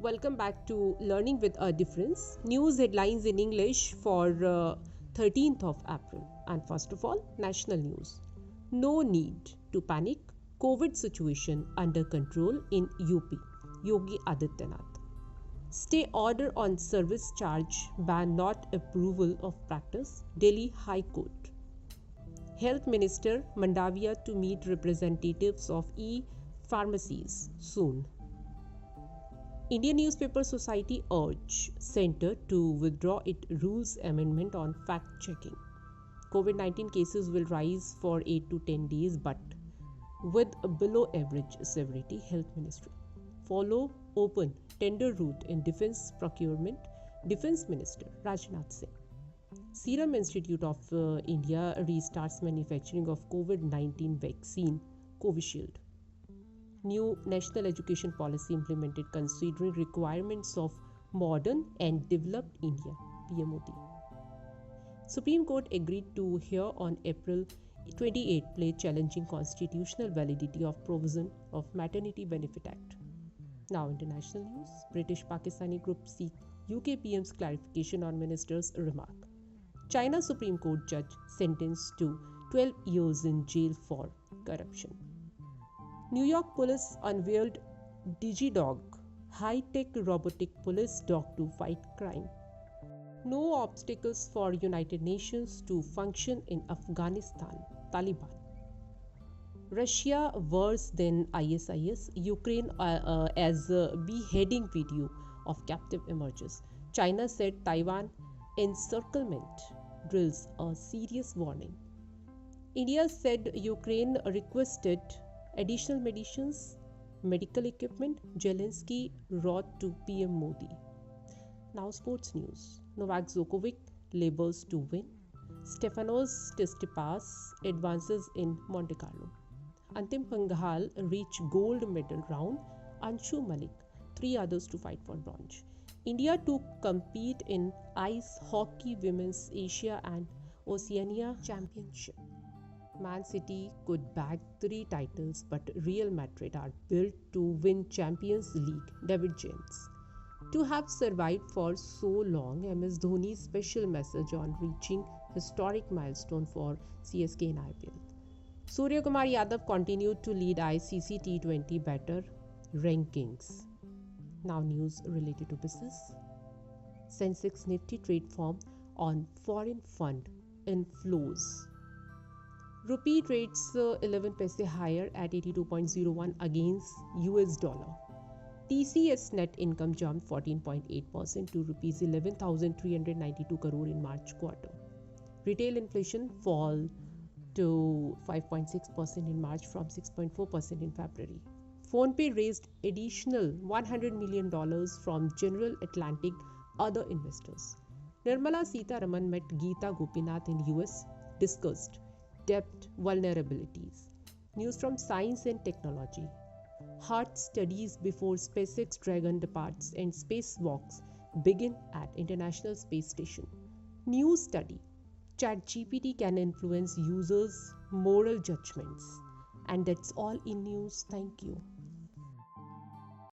Welcome back to Learning with a Difference. News headlines in English for 13th of April. And first of all, national news. No need to panic. COVID situation under control in UP. Yogi Adityanath. Stay order on service charge ban not approval of practice. Delhi High Court. Health Minister Mandavia to meet representatives of e-pharmacies soon. Indian Newspaper Society urge Centre to withdraw its rules amendment on fact checking. COVID-19 cases will rise for 8 to 10 days but with below average severity, Health Ministry. Follow open tender route in defence procurement, Defence Minister Rajnath Singh. Serum Institute of India restarts manufacturing of COVID-19 vaccine Covishield. New national education policy implemented considering requirements of modern and developed India, PM Modi. Supreme Court agreed to hear on April 28 plea challenging constitutional validity of provision of Maternity Benefit Act. Now international news. British Pakistani group seek UK PM's clarification on minister's remark. China Supreme Court judge sentenced to 12 years in jail for corruption. New York police unveiled DigiDog, high-tech robotic police dog to fight crime. No obstacles for United Nations to function in Afghanistan, Taliban. Russia worse than ISIS, Ukraine as beheading video of captive emerges. China said Taiwan encirclement drills a serious warning. India said Ukraine requested additional medicines, medical equipment. Zelensky wrote to PM Modi. Now sports news. Novak Djokovic labors to win. Stefanos Tsitsipas advances in Monte Carlo. Antim Panghal reach gold medal round. Anshu Malik, 3 others to fight for bronze. India to compete in ice hockey women's Asia and Oceania Championship. Man City could bag 3 titles, but Real Madrid are built to win Champions League. David James. To have survived for so long, MS Dhoni's special message on reaching historic milestone for CSK in IPL. Surya Kumar Yadav continued to lead ICC T20 batter rankings. Now news related to business. Sensex Nifty trade form on foreign fund inflows. Rupee trades 11 paise higher at 82.01 against US dollar. TCS net income jumped 14.8% to rupees 11,392 crore in March quarter. Retail inflation fall to 5.6% in March from 6.4% in February. PhonePe raised additional $100 million from General Atlantic other investors. Nirmala Sitharaman met Geeta Gopinath in US, discussed debt vulnerabilities. News from Science and Technology. Heart studies before SpaceX Dragon departs and spacewalks begin at International Space Station. New study. ChatGPT can influence users' moral judgments. And that's all in news. Thank you.